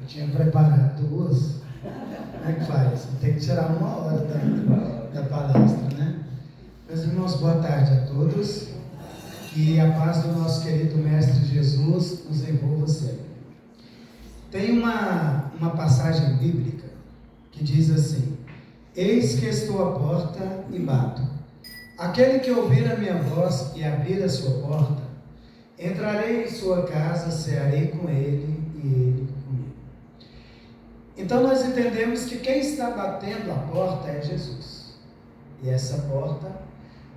Eu tinha preparado duas. Como é que faz? Tem que tirar uma hora da palestra, né? Meus irmãos, boa tarde a todos. Que a paz do nosso querido Mestre Jesus nos envolva sempre. Tem uma passagem bíblica que diz assim: eis que estou à porta e bato. Aquele que ouvir a minha voz e abrir a sua porta, entrarei em sua casa, cearei com ele e ele comigo. Então nós entendemos que quem está batendo a porta é Jesus. E essa porta,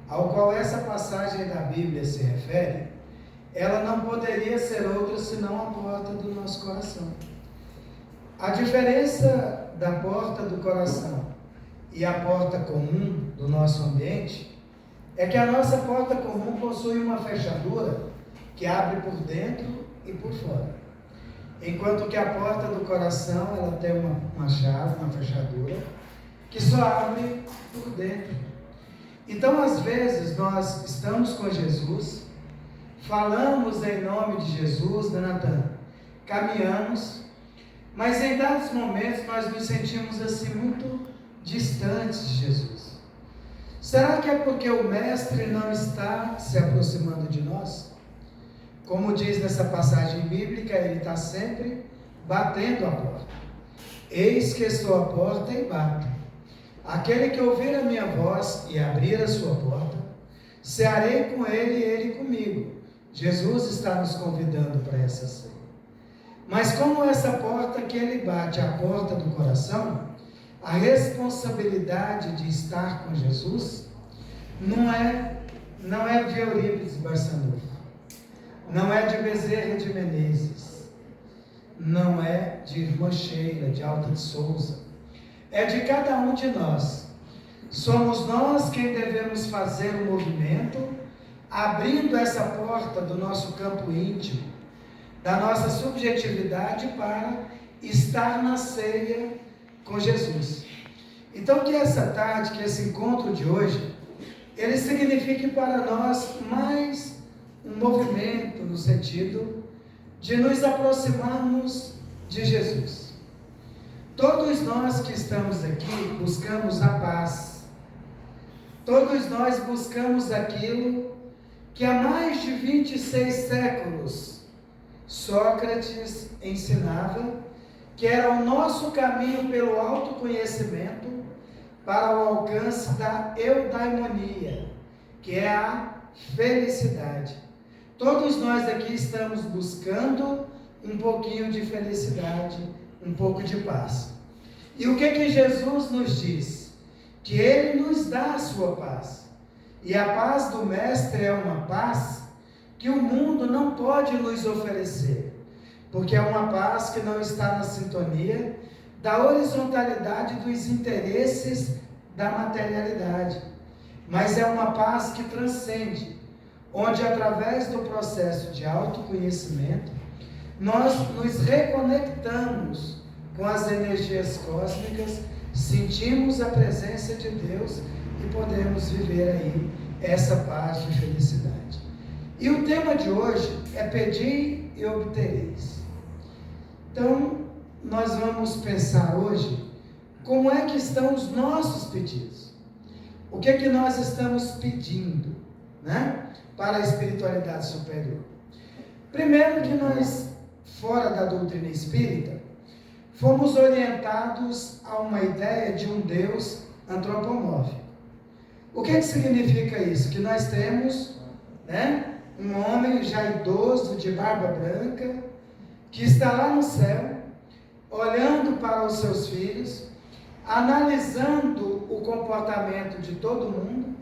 ao qual essa passagem da Bíblia se refere, ela não poderia ser outra senão a porta do nosso coração. A diferença da porta do coração e a porta comum do nosso ambiente é que a nossa porta comum possui uma fechadura que abre por dentro e por fora, enquanto que a porta do coração ela tem uma chave, uma fechadura que só abre por dentro. Então, às vezes, nós estamos com Jesus, falamos em nome de Jesus, né, Natan? Caminhamos, mas em dados momentos nós nos sentimos assim muito distantes de Jesus. Será que é porque o Mestre não está se aproximando de nós? Como diz nessa passagem bíblica, ele está sempre batendo a porta. Eis que estou à porta e bato. Aquele que ouvir a minha voz e abrir a sua porta, cearei com ele e ele comigo. Jesus está nos convidando para essa ceia. Mas como essa porta que ele bate, a porta do coração, a responsabilidade de estar com Jesus não é de Eurípides Barçanufo, não é de Bezerra de Menezes, não é de Irmã Sheila, de Alta de Souza, é de cada um de nós. Somos nós quem devemos fazer o movimento, abrindo essa porta do nosso campo íntimo, da nossa subjetividade para estar na ceia com Jesus. Então que essa tarde, que esse encontro de hoje, ele signifique para nós mais um movimento no sentido de nos aproximarmos de Jesus. Todos nós que estamos aqui buscamos a paz. Todos nós buscamos aquilo que há mais de 26 séculos Sócrates ensinava, que era o nosso caminho pelo autoconhecimento para o alcance da eudaimonia, que é a felicidade. Todos nós aqui estamos buscando um pouquinho de felicidade, um pouco de paz. E o que Jesus nos diz? Que Ele nos dá a sua paz. E a paz do Mestre é uma paz que o mundo não pode nos oferecer, porque é uma paz que não está na sintonia da horizontalidade dos interesses da materialidade, mas é uma paz que transcende, onde através do processo de autoconhecimento, nós nos reconectamos com as energias cósmicas, sentimos a presença de Deus e podemos viver aí essa paz de felicidade. E o tema de hoje é pedir e obtereis. Então, nós vamos pensar hoje como é que estão os nossos pedidos. O que é que nós estamos pedindo, né, para a espiritualidade superior? Primeiro que nós, fora da doutrina espírita, fomos orientados a uma ideia de um Deus antropomórfico. O que significa isso? Que nós temos, né, um homem já idoso, de barba branca, que está lá no céu, olhando para os seus filhos, analisando o comportamento de todo mundo,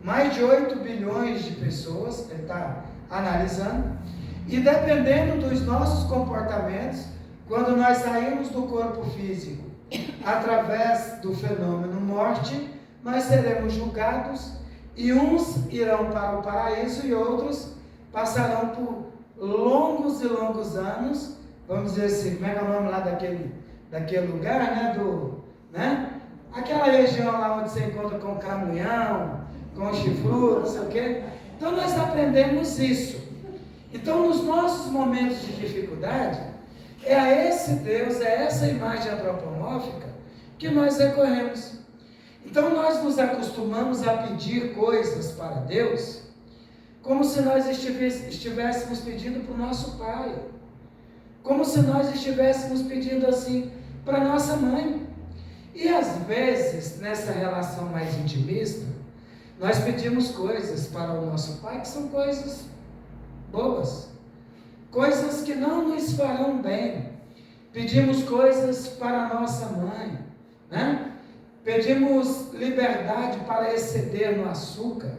mais de 8 bilhões de pessoas, ele está analisando, e dependendo dos nossos comportamentos, quando nós saímos do corpo físico, através do fenômeno morte, nós seremos julgados, e uns irão para o paraíso e outros passarão por longos e longos anos, vamos dizer assim, como é que é o nome lá daquele lugar, né, aquela região lá onde você encontra com o cramunhão, com o chifrudo, não sei o quê. Então nós aprendemos isso. Então nos nossos momentos de dificuldade, É a esse Deus, é essa imagem antropomórfica que nós recorremos. Então nós nos acostumamos a pedir coisas para Deus como se nós estivéssemos pedindo para o nosso pai, como se nós estivéssemos pedindo assim para nossa mãe. E às vezes, nessa relação mais intimista, nós pedimos coisas para o nosso pai que são coisas boas, coisas que não nos farão bem. Pedimos coisas para a nossa mãe, né? Pedimos liberdade para exceder no açúcar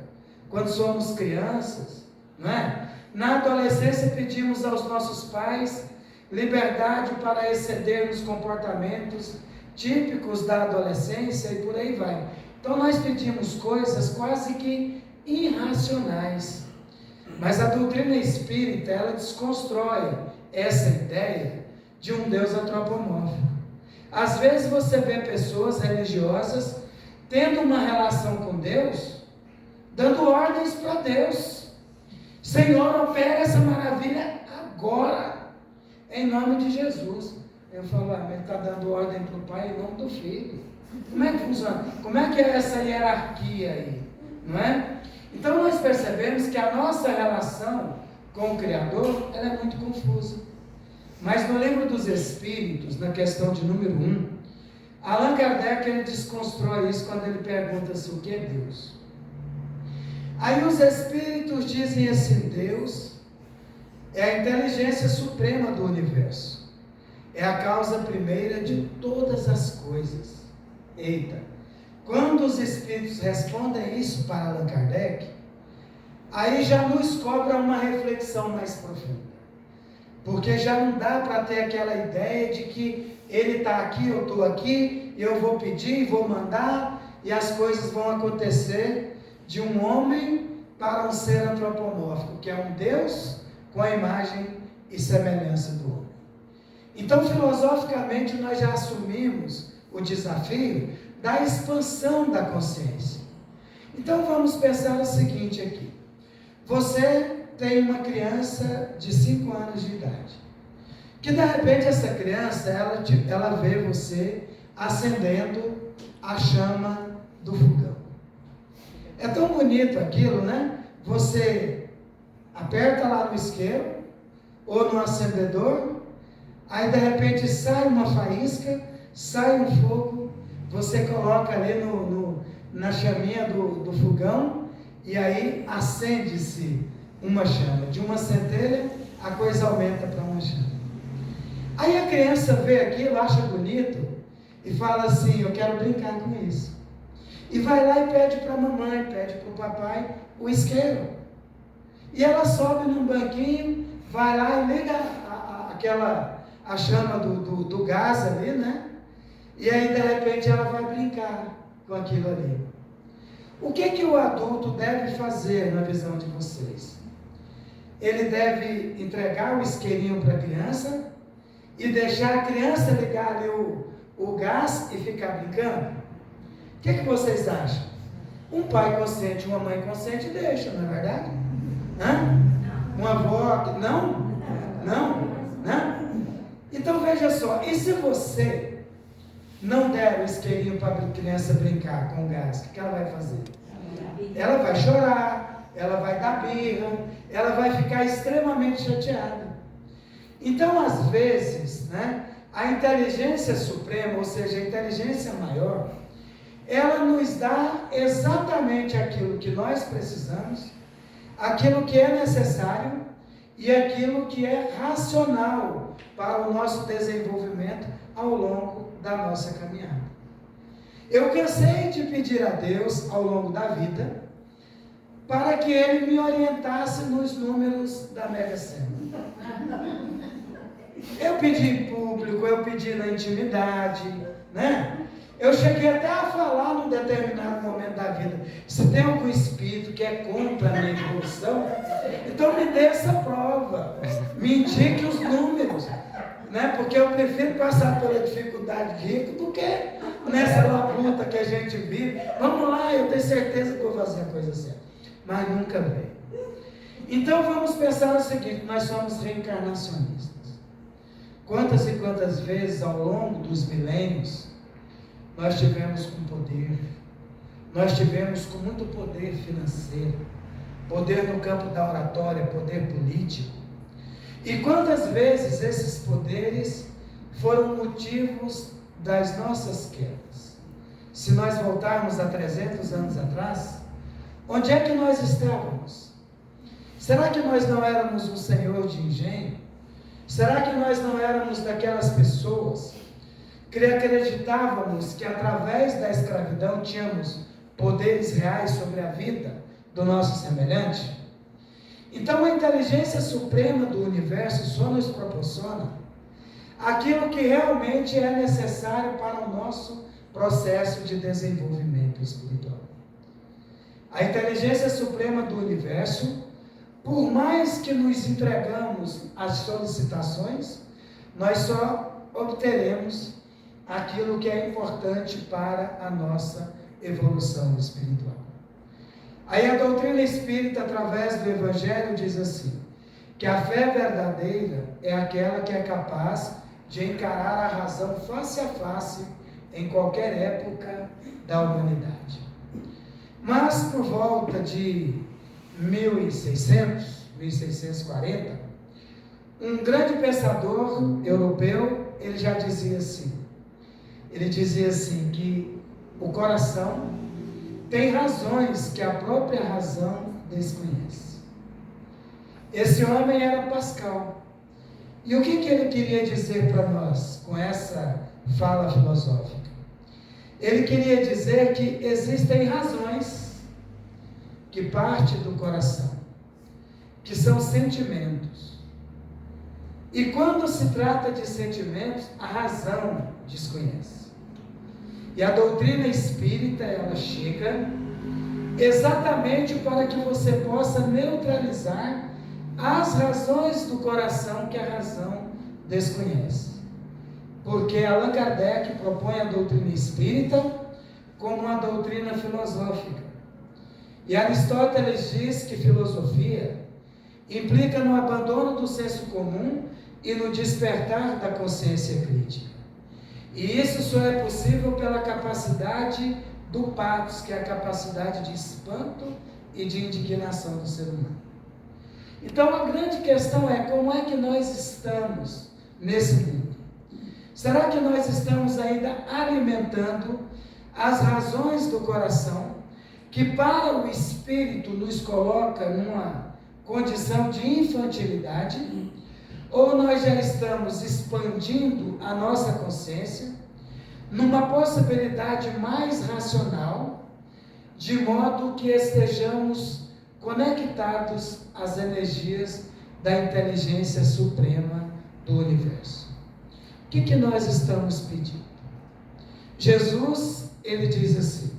quando somos crianças, não é? Na adolescência pedimos aos nossos pais liberdade para exceder nos comportamentos típicos da adolescência e por aí vai. Então nós pedimos coisas quase que irracionais. Mas a doutrina espírita, ela desconstrói essa ideia de um Deus antropomórfico. Às vezes você vê pessoas religiosas tendo uma relação com Deus, dando ordens para Deus. Senhor, opera essa maravilha agora, em nome de Jesus. Eu falo, mas ele está dando ordem para o Pai em nome do Filho. Como é que funciona? Como é que é essa hierarquia aí? Não é? Então nós percebemos que a nossa relação com o Criador, ela é muito confusa. Mas no Livro dos Espíritos, na questão de número 1, Allan Kardec ele desconstrói isso quando ele pergunta assim, o que é Deus? Aí os Espíritos dizem assim, Deus é a inteligência suprema do universo, é a causa primeira de todas as coisas. Eita, quando os Espíritos respondem isso para Allan Kardec, aí já nos cobra uma reflexão mais profunda. Porque já não dá para ter aquela ideia de que ele está aqui, eu estou aqui, eu vou pedir, vou mandar, e as coisas vão acontecer de um homem para um ser antropomórfico, que é um Deus com a imagem e semelhança do homem. Então, filosoficamente, nós já assumimos o desafio da expansão da consciência. Então, vamos pensar o seguinte aqui. Você tem uma criança de 5 anos de idade, que de repente essa criança, ela vê você acendendo a chama do fogão. É tão bonito aquilo, né? Você aperta lá no isqueiro, ou no acendedor, aí de repente sai uma faísca, sai um fogo, você coloca ali na chaminha do fogão, e aí acende-se uma chama. De uma centelha, a coisa aumenta para uma chama. Aí a criança vê aquilo, acha bonito, e fala assim, eu quero brincar com isso. E vai lá e pede para a mamãe, pede para o papai, o isqueiro. E ela sobe num banquinho, vai lá e liga a chama do gás ali, né? E aí de repente ela vai brincar com aquilo ali. O que o adulto deve fazer na visão de vocês? Ele deve entregar o isqueirinho para a criança e deixar a criança ligar ali o gás e ficar brincando? O que vocês acham? Um pai consciente, uma mãe consciente deixa, não é verdade? Hã? Uma avó, não? Não? Então veja só, e se você não der o isqueirinho para a criança brincar com o gás, o que ela vai fazer? Ela vai chorar, ela vai dar birra, ela vai ficar extremamente chateada. Então, às vezes, né, a inteligência suprema, ou seja, a inteligência maior, ela nos dá exatamente aquilo que nós precisamos, aquilo que é necessário e aquilo que é racional para o nosso desenvolvimento ao longo da nossa caminhada. Eu cansei de pedir a Deus ao longo da vida para que Ele me orientasse nos números da Mega Sena. Eu pedi em público, eu pedi na intimidade, né? Eu cheguei até a falar num determinado momento da vida, se tem algum espírito que é contra a minha evolução, então me dê essa prova, me indique os números, né? Porque eu prefiro passar pela dificuldade de rico do que nessa labuta que a gente vive. Vamos lá, eu tenho certeza que vou fazer a coisa certa, mas nunca veio. Então vamos pensar o seguinte, nós somos reencarnacionistas. Quantas e quantas vezes ao longo dos milênios nós tivemos com poder, nós tivemos com muito poder financeiro, poder no campo da oratória, poder político. E quantas vezes esses poderes foram motivos das nossas quedas? Se nós voltarmos a 300 anos atrás, onde é que nós estávamos? Será que nós não éramos um senhor de engenho? Será que nós não éramos daquelas pessoas que acreditávamos que através da escravidão tínhamos poderes reais sobre a vida do nosso semelhante? Então a inteligência suprema do universo só nos proporciona aquilo que realmente é necessário para o nosso processo de desenvolvimento espiritual. A inteligência suprema do universo, por mais que nos entregamos às solicitações, nós só obteremos aquilo que é importante para a nossa evolução espiritual. Aí a doutrina espírita, através do Evangelho, diz assim, que a fé verdadeira é aquela que é capaz de encarar a razão face a face em qualquer época da humanidade. Mas por volta de 1640, um grande pensador europeu, ele já dizia assim, que o coração tem razões que a própria razão desconhece. Esse homem era Pascal. E o que ele queria dizer para nós com essa fala filosófica? Ele queria dizer que existem razões que partem do coração, que são sentimentos. E quando se trata de sentimentos, a razão desconhece. E a doutrina espírita, ela chega exatamente para que você possa neutralizar as razões do coração que a razão desconhece. Porque Allan Kardec propõe a doutrina espírita como uma doutrina filosófica. E Aristóteles diz que filosofia implica no abandono do senso comum e no despertar da consciência crítica. E isso só é possível pela capacidade do pathos, que é a capacidade de espanto e de indignação do ser humano. Então a grande questão é como é que nós estamos nesse mundo? Será que nós estamos ainda alimentando as razões do coração, que para o espírito nos coloca numa condição de infantilidade? Ou nós já estamos expandindo a nossa consciência numa possibilidade mais racional, de modo que estejamos conectados às energias da inteligência suprema do universo? O que nós estamos pedindo? Jesus, ele diz assim: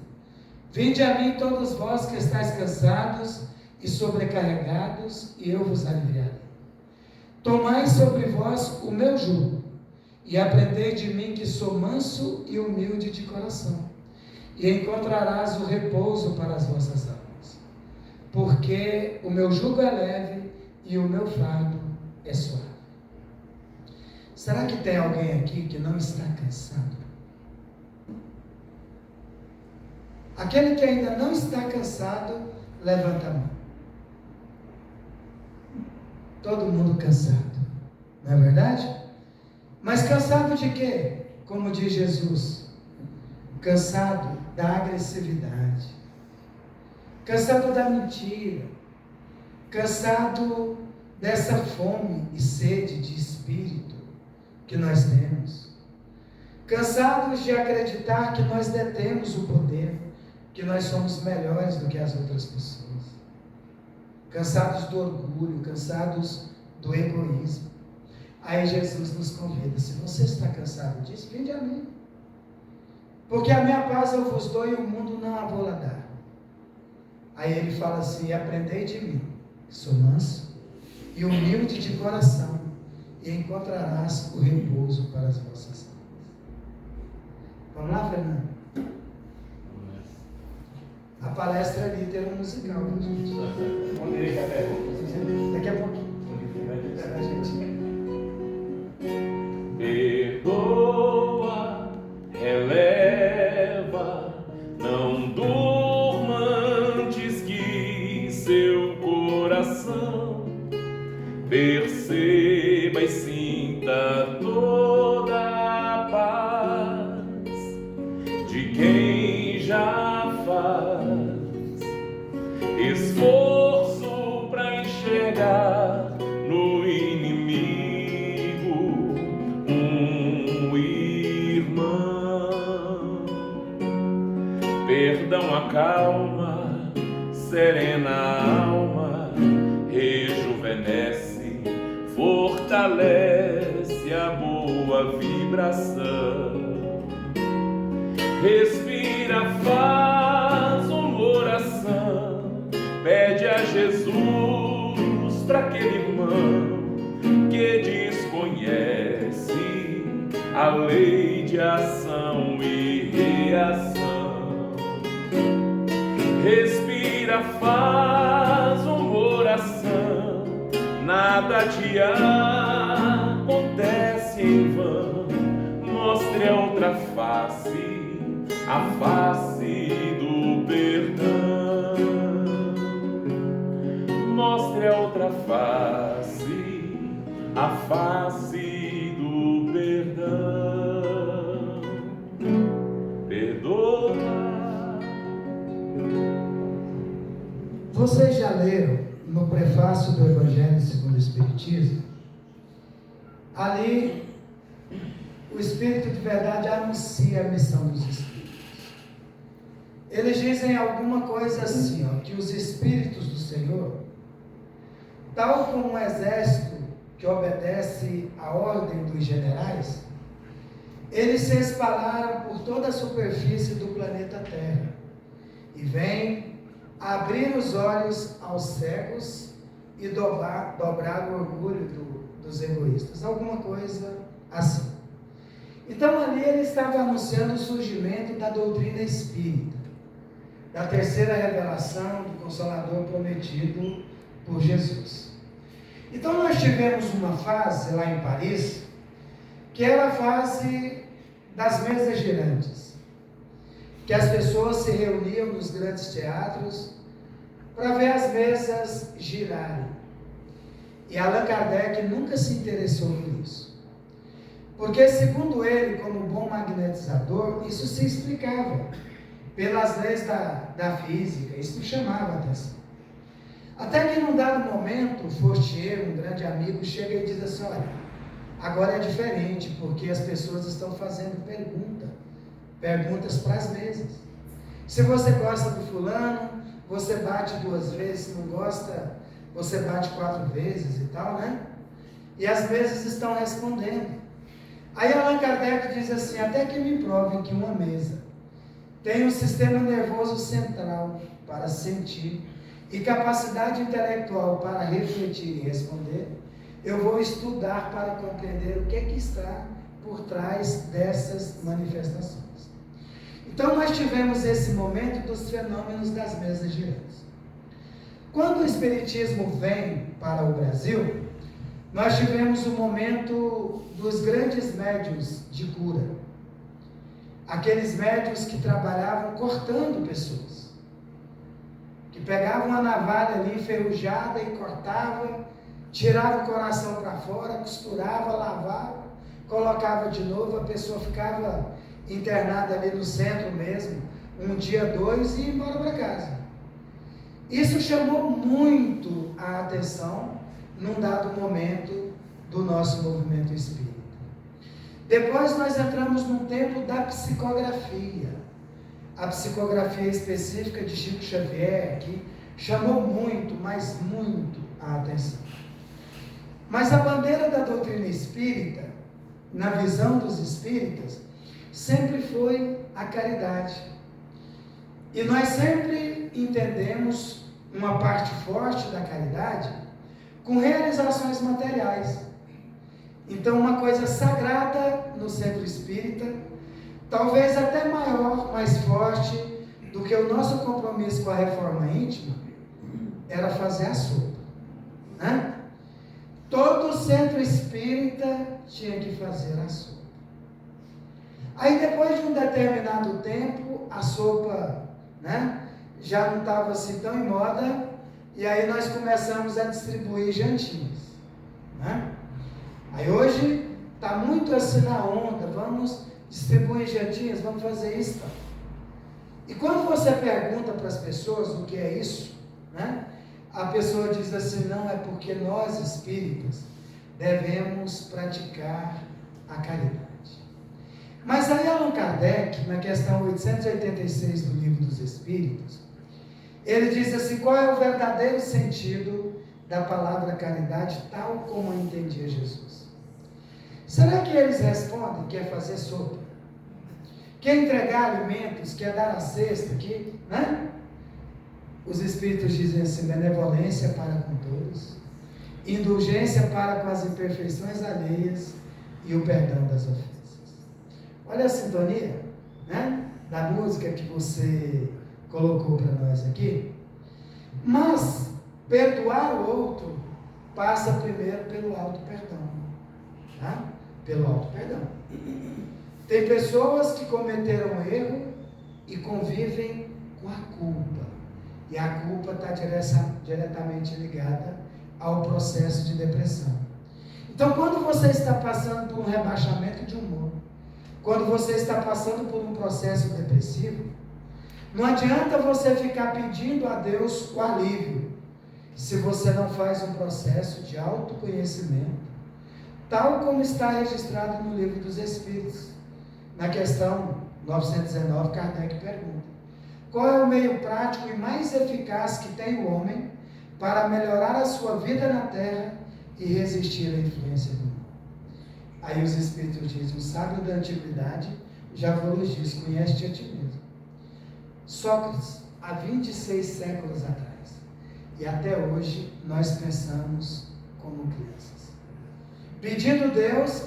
vinde a mim todos vós que estáis cansados e sobrecarregados, e eu vos aliviarei. Tomai sobre vós o meu jugo, e aprendei de mim, que sou manso e humilde de coração, e encontrarás o repouso para as vossas almas. Porque o meu jugo é leve e o meu fardo é suave. Será que tem alguém aqui que não está cansado? Aquele que ainda não está cansado, levanta a mão. Todo mundo cansado, não é verdade? Mas cansado de quê? Como diz Jesus, cansado da agressividade, cansado da mentira, cansado dessa fome e sede de espírito que nós temos, cansados de acreditar que nós detemos o poder, que nós somos melhores do que as outras pessoas, cansados do orgulho, cansados do egoísmo. Aí Jesus nos convida: se você está cansado disso, vinde a mim, porque a minha paz eu vos dou e o mundo não a vou dar. Aí ele fala assim: aprendei de mim, que sou manso e humilde de coração, e encontrarás o repouso para as vossas almas. Vamos lá, Fernando? A palestra é líder musical, gente. Daqui a pouquinho. A gente... revela toda a paz de quem já faz esforço para enxergar no inimigo um irmão. Perdão acalma, serena a alma, rejuvenesce, fortalece a boa vibração. Respira, faz uma oração, pede a Jesus para aquele irmão que desconhece a lei de ação e reação. Respira, faz uma oração, nada te acontece em vão. Mostre a outra face, a face do perdão. Mostre a outra face, a face do perdão. Perdoa. Vocês já leram no prefácio do Evangelho segundo o Espiritismo? Ali, o Espírito de verdade anuncia a missão dos Espíritos. Eles dizem alguma coisa assim, ó, que os Espíritos do Senhor, tal como um exército que obedece à ordem dos generais, eles se espalharam por toda a superfície do planeta Terra e vêm abrir os olhos aos cegos e dobrar o orgulho dos egoístas, alguma coisa assim. Então ali ele estava anunciando o surgimento da doutrina espírita, da terceira revelação do Consolador prometido por Jesus. Então nós tivemos uma fase lá em Paris, que era a fase das mesas girantes, que as pessoas se reuniam nos grandes teatros para ver as mesas girarem. E Allan Kardec nunca se interessou por isso, porque segundo ele, como bom magnetizador, isso se explicava pelas leis da física, isso chamava a atenção. Até que num dado momento, Fortier, um grande amigo, chega e diz assim: olha, agora é diferente, porque as pessoas estão fazendo perguntas para as mesas. Se você gosta do fulano, você bate 2 vezes, se não gosta, você bate 4 vezes e tal, né? E as mesas estão respondendo. Aí Allan Kardec diz assim: até que me provem que uma mesa tem um sistema nervoso central para sentir e capacidade intelectual para refletir e responder, eu vou estudar para compreender o que está por trás dessas manifestações. Então nós tivemos esse momento dos fenômenos das mesas girantes. Quando o Espiritismo vem para o Brasil, nós tivemos o momento dos grandes médiuns de cura. Aqueles médiuns que trabalhavam cortando pessoas, que pegavam uma navalha ali enferrujada e cortava, tirava o coração para fora, costurava, lavava, colocava de novo, a pessoa ficava internada ali no centro mesmo, 1 dia, 2, e ia embora para casa. Isso chamou muito a atenção num dado momento do nosso movimento espírita. Depois nós entramos num tempo da psicografia. A psicografia específica de Chico Xavier, que chamou muito, mas muito a atenção. Mas a bandeira da doutrina espírita, na visão dos espíritas, sempre foi a caridade. E nós sempre entendemos uma parte forte da caridade com realizações materiais. Então, uma coisa sagrada no centro espírita, talvez até maior, mais forte do que o nosso compromisso com a reforma íntima, era fazer a sopa, né? Todo centro espírita tinha que fazer a sopa. Aí depois de um determinado tempo, a sopa, né, já não estava assim tão em moda, e aí nós começamos a distribuir jantinhas, né? Aí hoje está muito assim na onda, vamos distribuir jantinhas, vamos fazer isso. Tá? E quando você pergunta para as pessoas o que é isso, né? A pessoa diz assim, não, é porque nós espíritas devemos praticar a caridade. Mas aí Allan Kardec, na questão 886 do Livro dos Espíritos, ele diz assim, qual é o verdadeiro sentido da palavra caridade, tal como entendia Jesus? Será que eles respondem que é fazer sopa? Que é entregar alimentos, que é dar a cesta, que, né? Os Espíritos dizem assim, benevolência para com todos, indulgência para com as imperfeições alheias e o perdão das ofensas. Olha a sintonia, né? Da música que você colocou para nós aqui. Mas perdoar o outro passa primeiro pelo auto-perdão. Tá? Pelo auto-perdão. Tem pessoas que cometeram erro e convivem com a culpa. E a culpa está diretamente ligada ao processo de depressão. Então, quando você está passando por um rebaixamento de humor, quando você está passando por um processo depressivo, não adianta você ficar pedindo a Deus o alívio, se você não faz um processo de autoconhecimento, tal como está registrado no Livro dos Espíritos. Na questão 919, Kardec pergunta, qual é o meio prático e mais eficaz que tem o homem para melhorar a sua vida na terra e resistir à influência do mal? Aí os Espíritos dizem, o sábio da antiguidade já vos diz, conhece-te a ti mesmo. Sócrates, há 26 séculos atrás, e até hoje nós pensamos como crianças, pedindo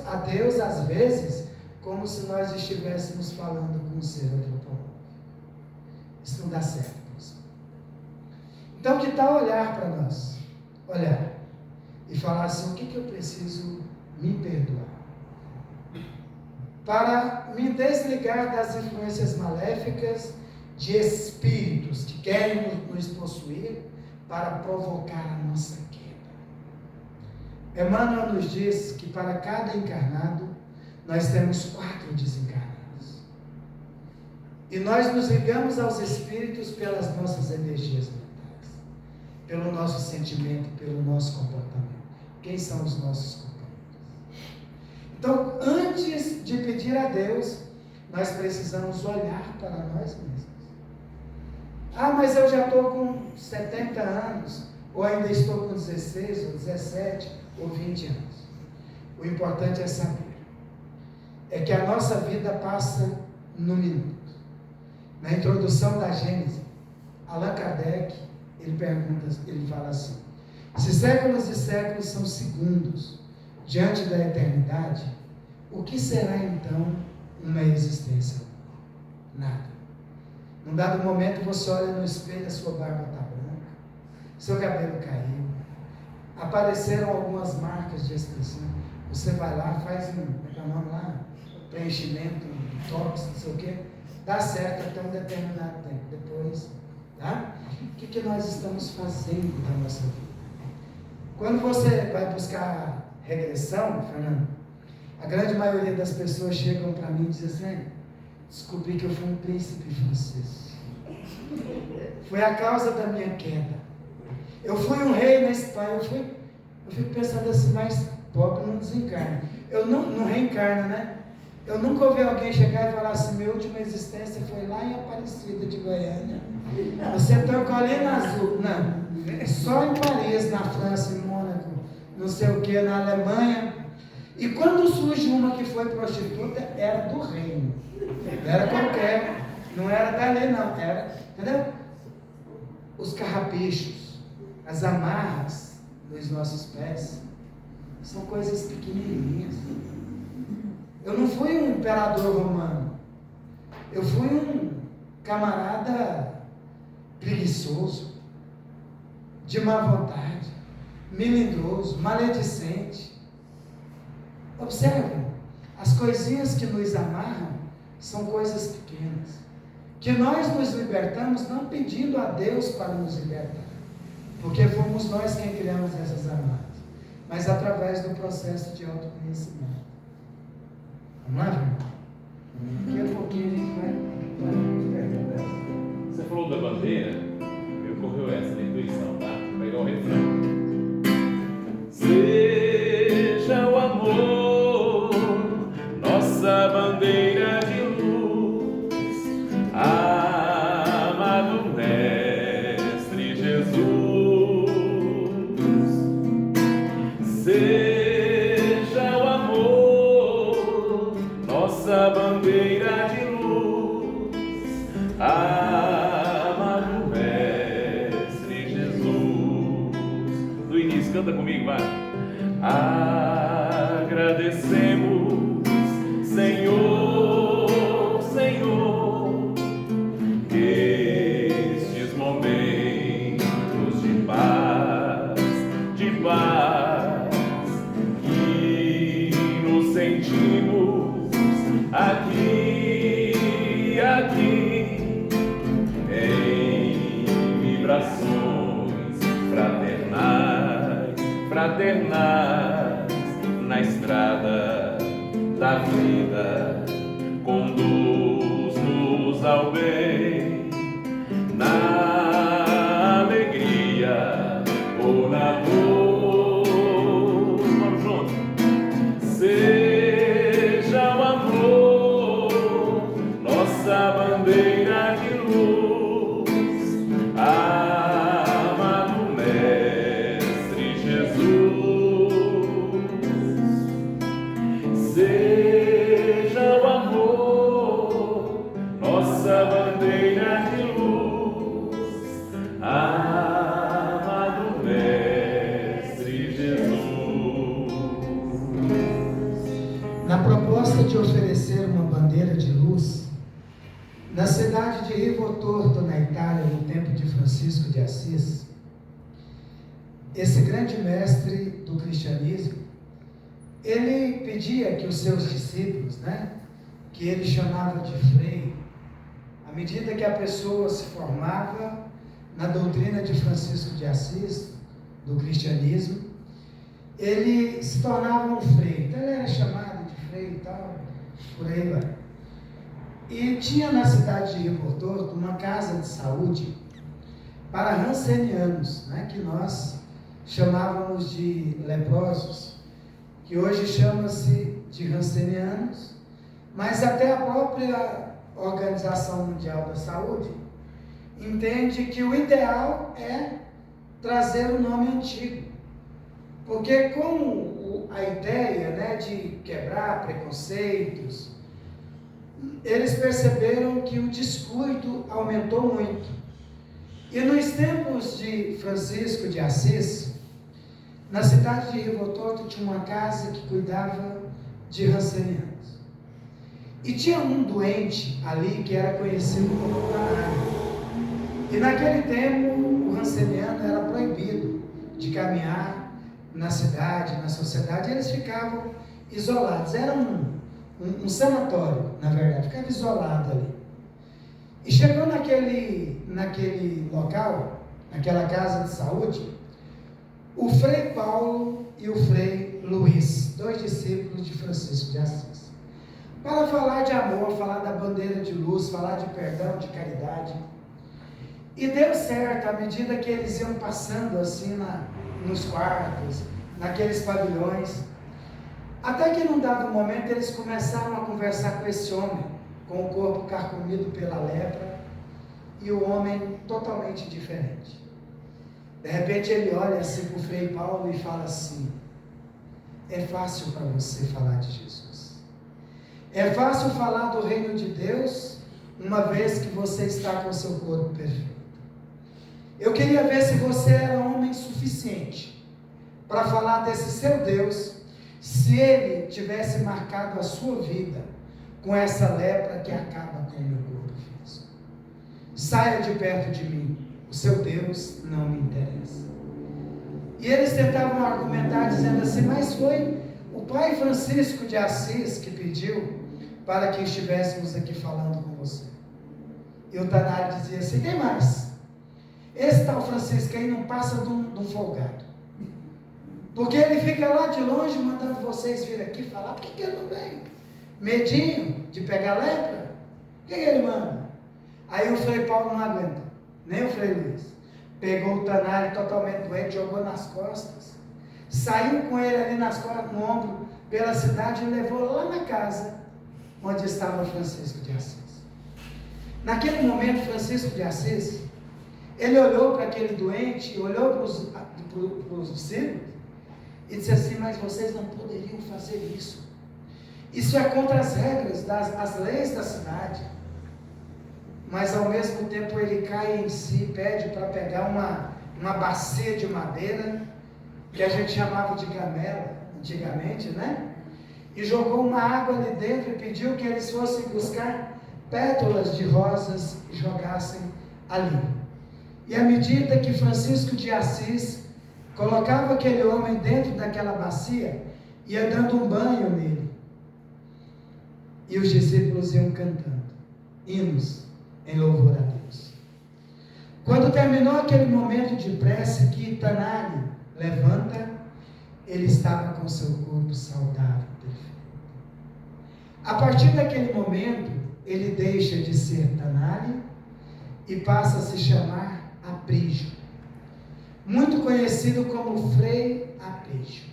a Deus às vezes, como se nós estivéssemos falando com um ser antropomórfico. Isso não dá certo, pessoal. Então, que tal olhar para nós? Olhar e falar assim, o que eu preciso me perdoar? Para me desligar das influências maléficas de espíritos que querem nos possuir para provocar a nossa queda. Emmanuel nos diz que para cada encarnado nós temos 4 desencarnados. E nós nos ligamos aos espíritos pelas nossas energias mentais, pelo nosso sentimento, pelo nosso comportamento. Quem são os nossos companheiros? Então, antes de pedir a Deus, nós precisamos olhar para nós mesmos. Ah, mas eu já estou com 70 anos, ou ainda estou com 16, ou 17, ou 20 anos. O importante é saber, é que a nossa vida passa no minuto. Na introdução da Gênesis, Allan Kardec, ele fala assim, se séculos e séculos são segundos diante da eternidade, o que será então uma existência? Nada. Num dado momento você olha no espelho, a sua barba está branca, seu cabelo caiu, apareceram algumas marcas de expressão, você vai lá, faz preenchimento, tox, não sei o quê, dá certo até um determinado tempo. Depois, tá? O que nós estamos fazendo da nossa vida? Quando você vai buscar regressão, Fernando, a grande maioria das pessoas chegam para mim e dizem assim, descobri que eu fui um príncipe francês. Foi a causa da minha queda. Eu fui um rei na Espanha. Eu fico pensando assim, mas pobre não desencarna. Eu não reencarna, né? Eu nunca ouvi alguém chegar e falar assim, minha última existência foi lá em Aparecida de Goiânia. Você tocou ali na Azul. Não. Só em Paris, na França, em Mônaco, não sei o que, na Alemanha. E quando surge uma que foi prostituta, era do reino. Não era qualquer. Não era dali, não. Era, entendeu? Os carrapichos, as amarras nos nossos pés, são coisas pequenininhas. Eu não fui um imperador romano. Eu fui um camarada preguiçoso, de má vontade, melindroso, maledicente. Observem, as coisinhas que nos amarram são coisas pequenas, que nós nos libertamos não pedindo a Deus para nos libertar, porque fomos nós quem criamos essas amarras, mas através do processo de autoconhecimento. Vamos lá, irmão? Daqui a pouquinho a gente vai perto dela. Você falou da bandeira, me ocorreu essa da intuição, tá? Vou pegar o refrão. Seja o amor nossa bandeira de luz, amado Mestre Jesus. Seja o amor nossa bandeira de luz, amado Mestre Jesus. Do início, canta comigo, vai. Agradecemos, Senhor, Senhor, estes momentos de paz, que nos sentimos aqui, em vibrações fraternais, na estrada da vida, conduz-nos ao bem, na alegria ou na dor. Vamos juntos. Seja o amor nossa bandeira de luz, amado Mestre Jesus. Seja o amor nossa bandeira de luz, amado Mestre Jesus. Na proposta de oferecer uma bandeira de luz, na cidade de Rivo Torto, na Itália, no tempo de Francisco de Assis, esse grande mestre do cristianismo, ele pedia que os seus discípulos, que ele chamava de frei, à medida que a pessoa se formava na doutrina de Francisco de Assis, do cristianismo, ele se tornava um frei. Então ele era chamado de frei e tal, por aí vai. E tinha na cidade de Rivo Torto uma casa de saúde para rancenianos, que nós chamávamos de leprosos, que hoje chama-se de rancenianos, mas até a própria Organização Mundial da Saúde entende que o ideal é trazer o nome antigo, porque com a ideia de quebrar preconceitos, eles perceberam que o descuido aumentou muito. E nos tempos de Francisco de Assis, na cidade de Rivo Torto tinha uma casa que cuidava de rancenianos. E tinha um doente ali que era conhecido como canário. E naquele tempo o ranceniano era proibido de caminhar na cidade, na sociedade, e eles ficavam isolados. Era um sanatório, na verdade, ficava isolado ali. E chegou naquele local, naquela casa de saúde, o Frei Paulo e o Frei Luiz, 2 discípulos de Francisco de Assis, para falar de amor, falar da bandeira de luz, falar de perdão, de caridade. E deu certo, à medida que eles iam passando assim nos quartos, naqueles pavilhões, até que num dado momento eles começaram a conversar com esse homem, com o corpo carcomido pela lepra, e o homem totalmente diferente. De repente ele olha assim para o Frei Paulo e fala assim: é fácil para você falar de Jesus, é fácil falar do reino de Deus, uma vez que você está com o seu corpo perfeito. Eu queria ver se você era homem suficiente para falar desse seu Deus, se ele tivesse marcado a sua vida com essa lepra que acaba com o meu corpo físico. Saia de perto de mim, o seu Deus não me interessa. E eles tentavam argumentar dizendo assim: mas foi o pai Francisco de Assis que pediu para que estivéssemos aqui falando com você. E o Tanário dizia assim: quem mais? Esse tal Francisco aí não passa de um folgado, porque ele fica lá de longe mandando vocês vir aqui falar. Por que ele não vem? medinho de pegar lepra. O que ele manda? Aí o Frei Paulo não aguenta, nem o Frei Luiz. Pegou o Tanário totalmente doente, jogou nas costas, saiu com ele ali nas costas, no ombro, pela cidade e levou lá na casa onde estava Francisco de Assis. Naquele momento, Francisco de Assis, ele olhou para aquele doente, olhou para os discípulos e disse assim: mas vocês não poderiam fazer isso. Isso é contra as regras, as leis da cidade. Mas ao mesmo tempo ele cai em si, pede para pegar uma bacia de madeira, que a gente chamava de gamela antigamente, né? E jogou uma água ali dentro e pediu que eles fossem buscar pétalas de rosas e jogassem ali. E à medida que Francisco de Assis colocava aquele homem dentro daquela bacia, ia dando um banho nele. E os discípulos iam cantando hinos em louvor a Deus. Quando terminou aquele momento de prece que Tanário levanta, ele estava com seu corpo saudável, perfeito. A partir daquele momento, ele deixa de ser Tanário e passa a se chamar Aprígio, muito conhecido como Frei Aprígio.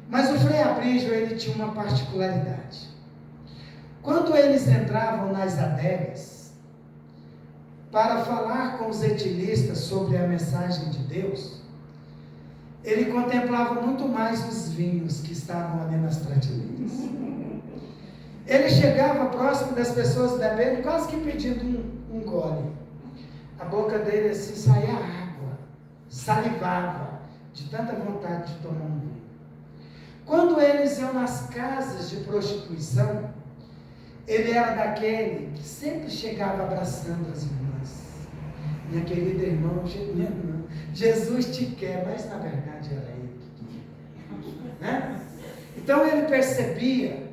Mas o Frei Aprígio, ele tinha uma particularidade. Quando eles entravam nas adegas para falar com os etilistas sobre a mensagem de Deus, ele contemplava muito mais os vinhos que estavam ali nas prateleiras. Ele chegava próximo das pessoas bebendo, quase que pedindo um gole. A boca dele assim saía água, salivava, de tanta vontade de tomar um vinho. Quando eles iam nas casas de prostituição, ele era daquele que sempre chegava abraçando as irmãs. Minha querida irmã, Jesus te quer, mas na verdade era ele que queria, né? Então ele percebia,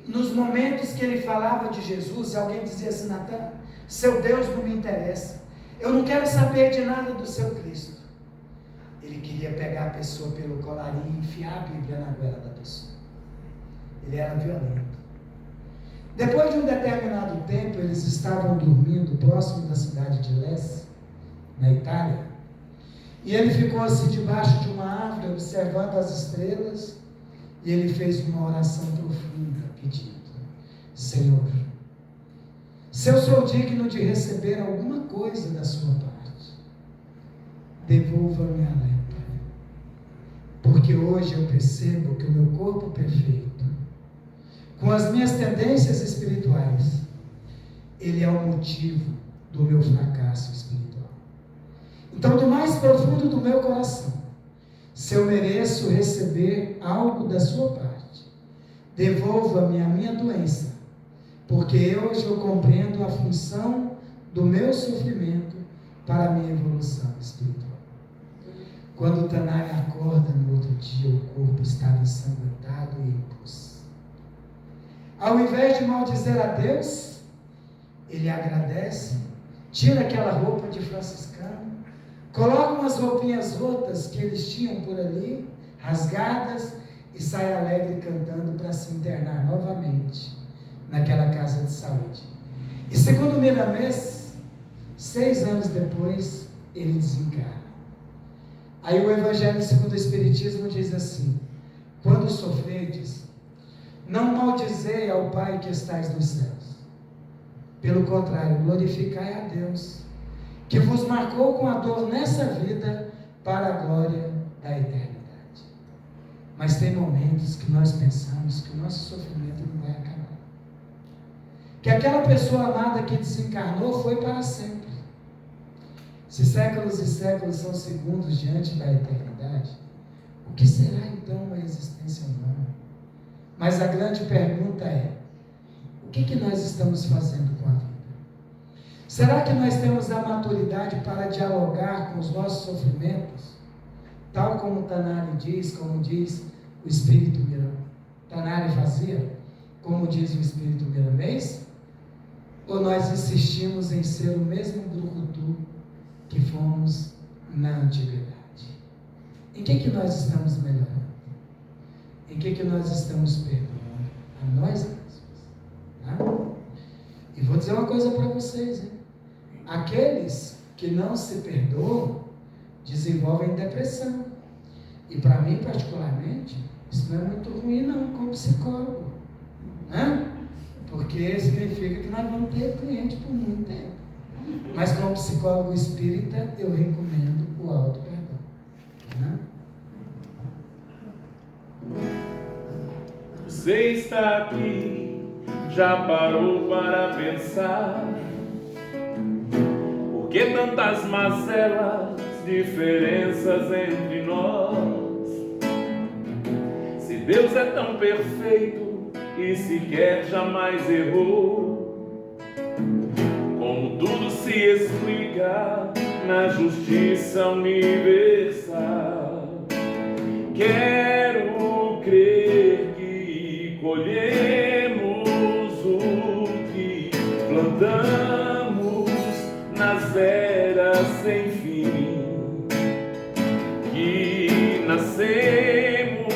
nos momentos que ele falava de Jesus, alguém dizia assim: Natan, seu Deus não me interessa, eu não quero saber de nada do seu Cristo. Ele queria pegar a pessoa pelo colarinho e enfiar a Bíblia na goela da pessoa. Ele era violento. Depois de um determinado tempo, eles estavam dormindo próximo da cidade de Lecce, na Itália, e ele ficou assim debaixo de uma árvore, observando as estrelas, e ele fez uma oração profunda, pedindo: Senhor, se eu sou digno de receber alguma coisa da sua parte, devolva-me a lepra, porque hoje eu percebo que o meu corpo perfeito, com as minhas tendências espirituais, ele é o motivo do meu fracasso espiritual. Então, do mais profundo do meu coração, se eu mereço receber algo da sua parte, devolva-me a minha doença, porque hoje eu compreendo a função do meu sofrimento para a minha evolução espiritual. Quando o Tanário acorda no outro dia, o corpo estava ensanguentado e impulso. Ao invés de maldizer a Deus, ele agradece, tira aquela roupa de franciscano, coloca umas roupinhas rotas que eles tinham por ali, rasgadas, e sai alegre cantando para se internar novamente naquela casa de saúde. E segundo Miramês, 6 anos depois, ele desencarna. Aí o Evangelho segundo o Espiritismo diz assim: quando sofredes, não maldizei ao Pai que estais nos céus. Pelo contrário, glorificai a Deus, que vos marcou com a dor nessa vida para a glória da eternidade. Mas tem momentos que nós pensamos que o nosso sofrimento não vai acabar. Que aquela pessoa amada que desencarnou foi para sempre. Se séculos e séculos são segundos diante da eternidade, o que será então uma existência humana? Mas a grande pergunta é: o que nós estamos fazendo com a vida? Será que nós temos a maturidade para dialogar com os nossos sofrimentos? Tal como Tanário diz, como diz o Espírito Tanário fazia, como diz o Espírito Miramês? Ou nós insistimos em ser o mesmo brucutu que fomos na antiguidade? Em que nós estamos melhorando? Em que nós estamos perdoando? A nós dizer uma coisa para vocês, hein? Aqueles que não se perdoam desenvolvem depressão. E para mim, particularmente, isso não é muito ruim não, como psicólogo, né? Porque significa que nós vamos ter cliente por muito tempo. Mas como psicólogo espírita, eu recomendo o auto-perdão, né? Você está aqui, já parou para pensar? Por que tantas mazelas, diferenças entre nós? Se Deus é tão perfeito e sequer jamais errou, como tudo se explica na justiça universal? Quero crer que colhemos o que plantamos nas eras sem fim, que nascemos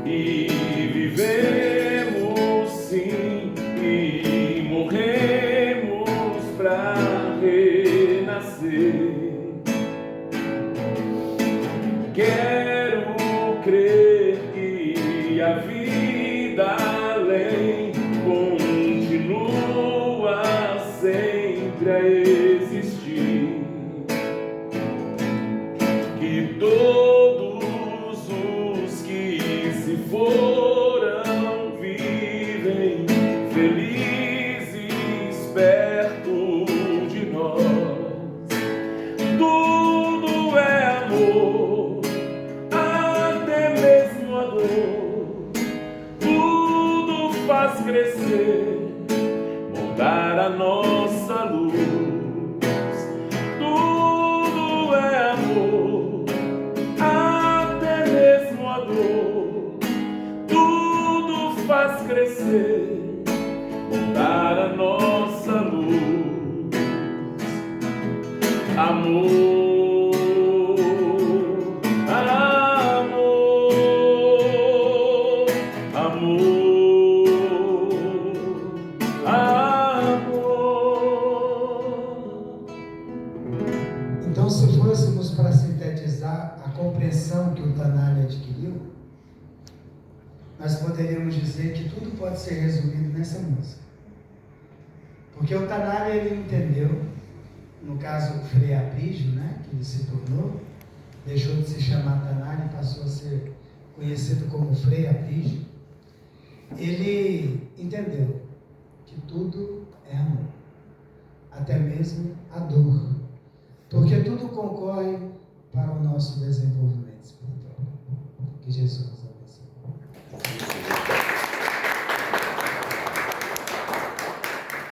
e vivemos sim, e morremos pra renascer. Quero crer que a vida além continua sempre a existir, que todos os que se foram vivem felizes perto de nós. Tudo é amor, até mesmo a dor. Tudo faz crescer, moldar a nossa luz. Tudo é amor, até mesmo a dor. Tudo faz crescer, moldar a nossa luz. Amor, amor, amor. Então, se fôssemos para sintetizar a compreensão que o Tanali adquiriu, nós poderíamos dizer que tudo pode ser resumido nessa música. Porque o Tanali, ele entendeu, no caso o Frei Aprígio, né, que ele se tornou, deixou de se chamar Tanali e passou a ser conhecido como Frei Aprígio. Ele entendeu que tudo é amor, até mesmo a dor, porque tudo concorre para o nosso desenvolvimento espiritual. Que Jesus